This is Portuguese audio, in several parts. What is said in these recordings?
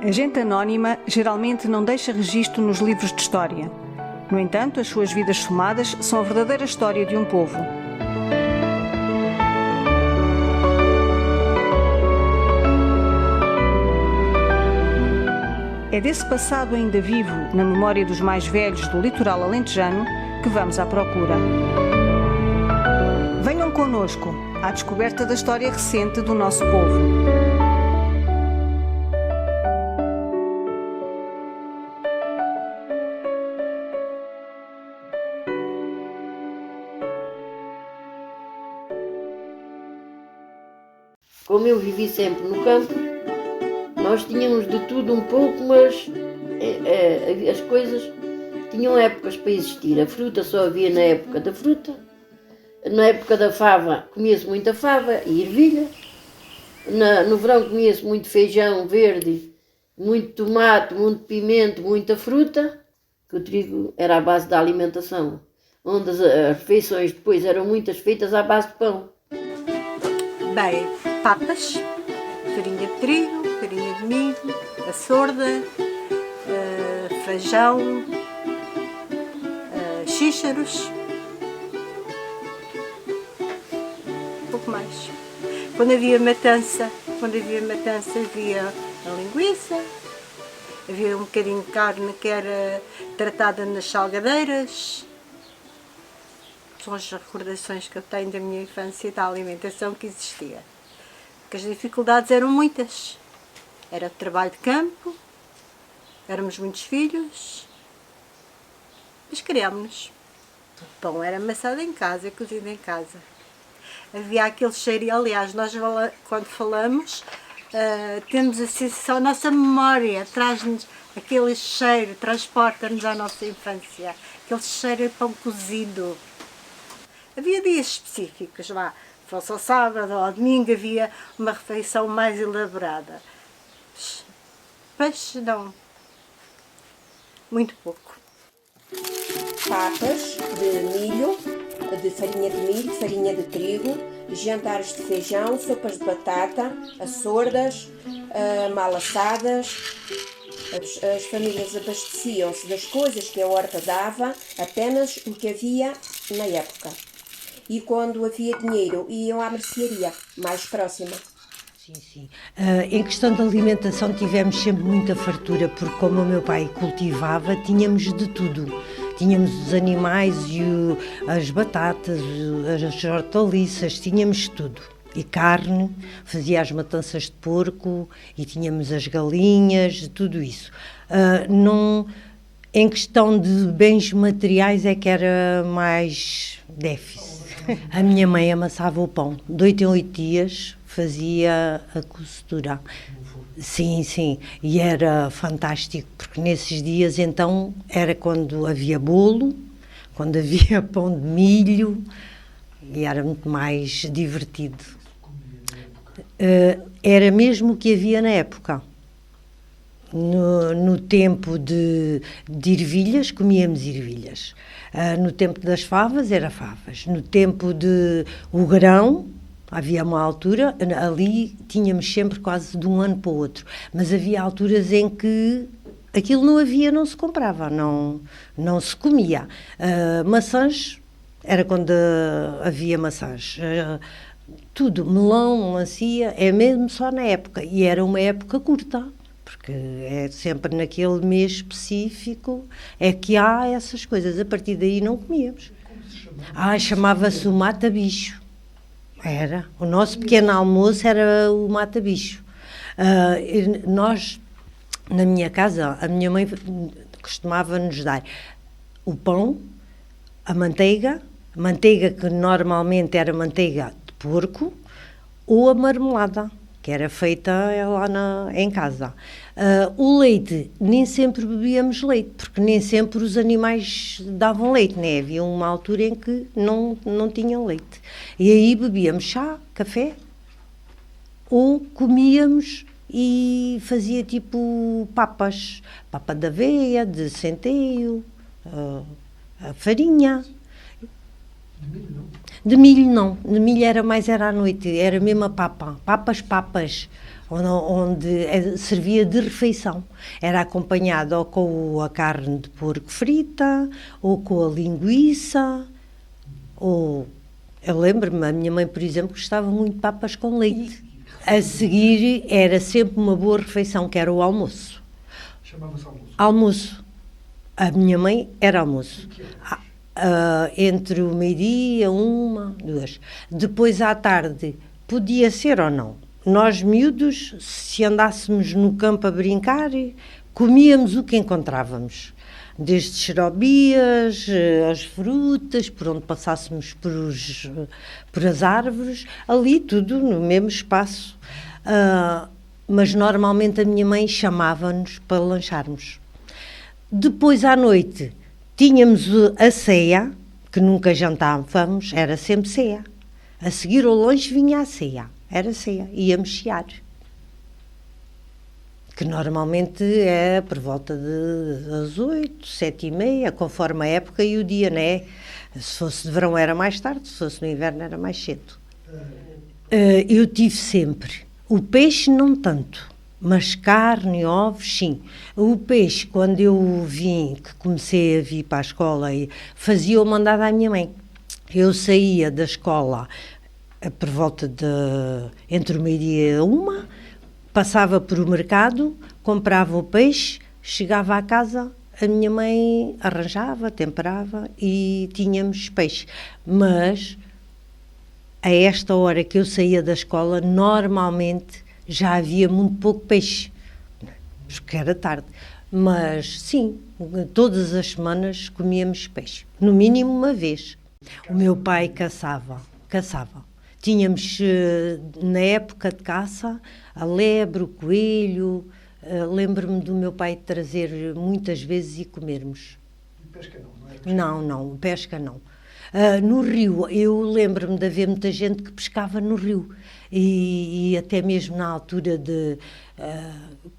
A gente anónima geralmente não deixa registro nos livros de história. No entanto, as suas vidas somadas são a verdadeira história de um povo. É desse passado ainda vivo, na memória dos mais velhos do litoral alentejano, que vamos à procura. Venham connosco à descoberta da história recente do nosso povo. Como eu vivi sempre no campo, nós tínhamos de tudo um pouco, mas as coisas tinham épocas para existir. A fruta só havia na época da fruta, na época da fava comia-se muita fava e ervilha, no verão comia-se muito feijão verde, muito tomate, muito pimento, muita fruta, que o trigo era a base da alimentação, onde as refeições depois eram muitas feitas à base de pão. Bem, papas, farinha de trigo, farinha de milho, a sorda, feijão, xíxaros, pouco mais. Quando havia matança havia a linguiça, havia um bocadinho de carne que era tratada nas salgadeiras. São as recordações que eu tenho da minha infância e da alimentação que existia. Porque as dificuldades eram muitas. Era trabalho de campo, éramos muitos filhos, mas criámos-nos. O pão era amassado em casa, cozido em casa. Havia aquele cheiro, e aliás, nós quando falamos, temos a sensação, a nossa memória traz-nos aquele cheiro, transporta-nos à nossa infância. Aquele cheiro de pão cozido. Havia dias específicos, fosse ao sábado ou ao domingo, havia uma refeição mais elaborada. Peixe não, muito pouco. Papas de milho, de farinha de milho, farinha de trigo, jantares de feijão, sopas de batata, açordas, mal assadas. As famílias abasteciam-se das coisas que a horta dava, apenas o que havia na época. E quando havia dinheiro, iam à mercearia mais próxima. Sim. Em questão de alimentação tivemos sempre muita fartura, porque como o meu pai cultivava, tínhamos de tudo. Tínhamos os animais e as batatas, as hortaliças, tínhamos tudo. E carne, fazia as matanças de porco e tínhamos as galinhas, tudo isso. Em questão de bens materiais é que era mais déficit. A minha mãe amassava o pão, de 8 em 8 dias fazia a costura. Sim, e era fantástico, porque nesses dias então era quando havia bolo, quando havia pão de milho, e era muito mais divertido. Era mesmo o que havia na época. No tempo de ervilhas, comíamos ervilhas. No tempo das favas, era favas. No tempo de o grão, havia uma altura, ali tínhamos sempre quase de um ano para o outro. Mas havia alturas em que aquilo não havia, não se comprava, não se comia. Maçãs, era quando havia maçãs. Tudo, melão, melancia, é mesmo só na época. E era uma época curta. Porque é sempre naquele mês específico é que há essas coisas. A partir daí não comíamos. Chamava-se o mata-bicho. Era. O nosso pequeno almoço era o mata-bicho. Nós, na minha casa, a minha mãe costumava nos dar o pão, a manteiga que normalmente era manteiga de porco, ou a marmelada, que era feita lá em casa. O leite, nem sempre bebíamos leite, porque nem sempre os animais davam leite, né? Havia uma altura em que não tinham leite. E aí bebíamos chá, café, ou comíamos e fazia tipo papas, papa de aveia, de centeio, a farinha. De milho não, de milho era à noite, era mesmo a papas, onde servia de refeição. Era acompanhado ou com a carne de porco frita, ou com a linguiça, ou... Eu lembro-me, a minha mãe, por exemplo, gostava muito de papas com leite. A seguir era sempre uma boa refeição, que era o almoço. Chamava-se almoço? Almoço. A minha mãe era almoço. Entre o meio-dia, 1, 2. Depois à tarde, podia ser ou não. Nós, miúdos, se andássemos no campo a brincar, comíamos o que encontrávamos. Desde xerobias, as frutas, por onde passássemos por as árvores, ali tudo no mesmo espaço. Mas normalmente a minha mãe chamava-nos para lancharmos. Depois à noite tínhamos a ceia, que nunca jantávamos, era sempre ceia. A seguir ao lanche vinha a ceia, era ceia, íamos cear. Que normalmente é por volta das 8, 7h30, conforme a época e o dia, não é? Se fosse de verão era mais tarde, se fosse no inverno era mais cedo. Eu tive sempre, o peixe não tanto, mas carne, ovos, sim. O peixe, quando eu vim, que comecei a vir para a escola, fazia o mandado à minha mãe. Eu saía da escola por volta entre o meio-dia e 1, passava por o mercado, comprava o peixe, chegava à casa, a minha mãe arranjava, temperava e tínhamos peixe. Mas a esta hora que eu saía da escola, normalmente já havia muito pouco peixe, porque era tarde. Mas sim, todas as semanas comíamos peixe, no mínimo uma vez. O meu pai caçava. Tínhamos, na época de caça, a lebre, o coelho. Lembro-me do meu pai trazer muitas vezes e comermos. E pesca não é? Não, pesca não. No rio, eu lembro-me de haver muita gente que pescava no rio. E até mesmo na altura de...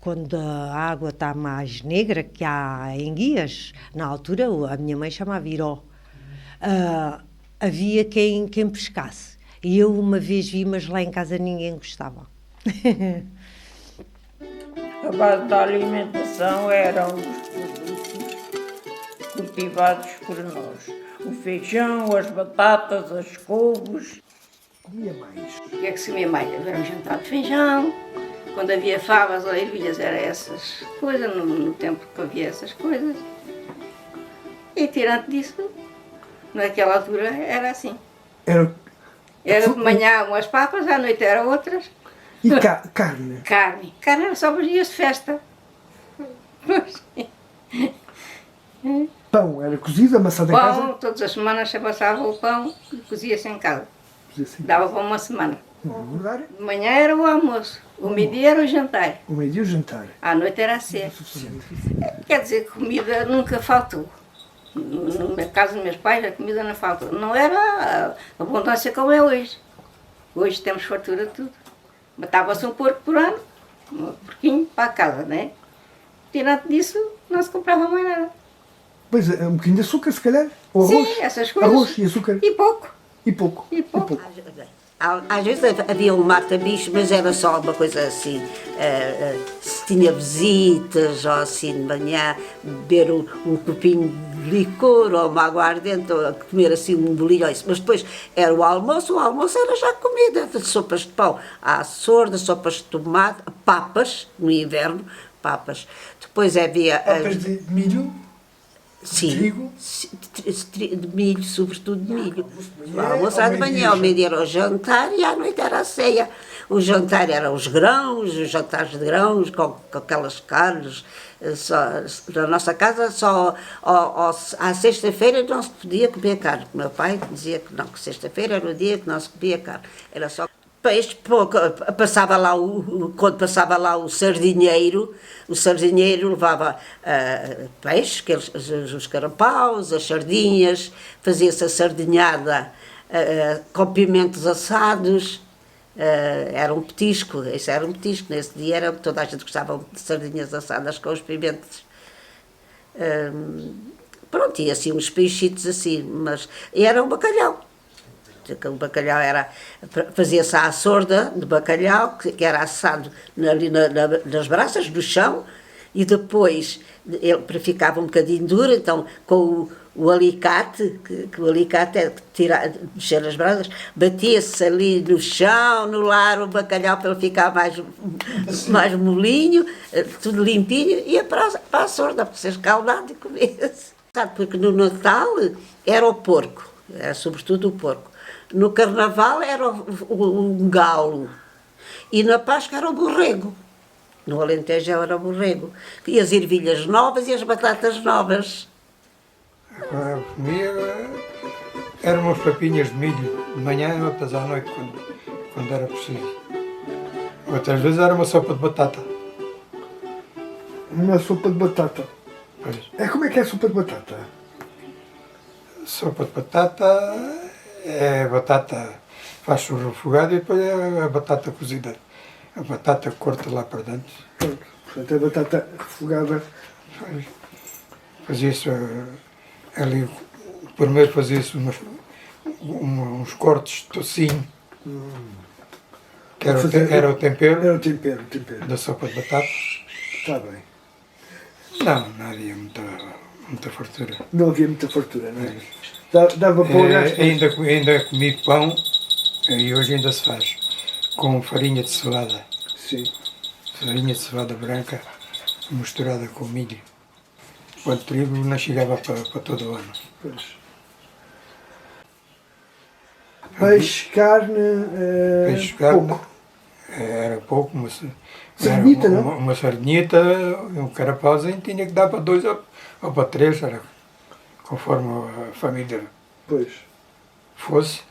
quando a água está mais negra, que há enguias, na altura a minha mãe chamava iró. Havia quem pescasse. E eu uma vez vi, mas lá em casa ninguém gostava. A base da alimentação eram os produtos cultivados por nós. O feijão, as batatas, as couves. Comia mais. O que é que se comia mais? Era um jantar de feijão. Quando havia favas ou ervilhas, eram essas coisas, no tempo que havia essas coisas. E tirando disso, naquela altura era assim. Era de manhã umas papas, à noite eram outras. E carne? Carne era só os dias de festa. Pão, era cozido, amassado em casa? Pão, todas as semanas se amassava o pão e cozia-se em casa. Dava para uma semana. De manhã era o almoço, o meio-dia era o jantar. O meio-dia o jantar. À noite era a ceia. Quer dizer, comida nunca faltou. Na casa dos meus pais a comida não faltou. Não era a abundância como é hoje. Hoje temos fartura de tudo. Matava-se um porco por ano, um porquinho para a casa, não é? Tirando disso, não se comprava mais nada. Pois, um bocadinho de açúcar, se calhar? Ou arroz? Sim, essas coisas. Arroz e açúcar. E pouco. E pouco. E pouco. Às vezes havia um mata-bicho, mas era só uma coisa assim, se tinha visitas, ou assim de manhã, beber um copinho de licor, ou uma aguardente, ou comer assim um bolinho, mas depois era o almoço era já comida, de sopas de pão, à sorda, sopas de tomate, papas, no inverno, papas. Depois havia... Papas de milho? Sim, trigo? De milho, sobretudo de milho. O manhã, almoço era de manhã, ao meio-dia era o jantar e à noite era a ceia. O jantar eram os grãos, os jantares de grãos, com aquelas carnes. Na nossa casa, só à sexta-feira não se podia comer carne. O meu pai dizia que não, que sexta-feira era o dia que não se comia carne. Era só peixe, pouco. Quando passava lá o sardinheiro levava peixe, os carapaus, as sardinhas, fazia-se a sardinhada com pimentos assados, era um petisco, isso era um petisco, nesse dia toda a gente gostava de sardinhas assadas com os pimentos. Pronto, e assim uns peixitos assim, mas era um bacalhau. aquele bacalhau fazia-se à sorda de bacalhau, que era assado ali nas braças do chão, e depois ele ficava um bocadinho duro, então com o alicate, que o alicate é mexer as brasas, batia-se ali no chão, no lar, o bacalhau para ele ficar mais molinho, tudo limpinho, ia para a sorda, para ser escaldado e comer-se. Porque no Natal era o porco, era sobretudo o porco. No Carnaval era um galo. E na Páscoa era o borrego. No Alentejo era o borrego. E as ervilhas novas e as batatas novas. Agora, comia, eram umas papinhas de milho de manhã e outras à noite, quando era preciso. Outras vezes era uma sopa de batata. Uma sopa de batata. Pois. Como é que é a sopa de batata? Sopa de batata é batata, faz o refogado e depois é a batata cozida. A batata corta lá para dentro. Portanto, a batata refogada. Fazia-se ali, primeiro fazia-se uns cortes de tocinho, que era o tempero. Era o tempero. Da sopa de batata. Está bem. Não havia muita fartura. Não havia muita fartura, não é? Dava para o gasto. Ainda comi pão, e hoje ainda se faz, com farinha de cevada. Sim. Farinha de cevada branca misturada com milho. O trigo não chegava para todo o ano. Pois. Peixe, carne, Peixe, carne, pouco. Era pouco, mas Sardinita, era não? uma sardinita, um carapauzinho tinha que dar para 2 ou para 3, era conforme a família Pois. fosse.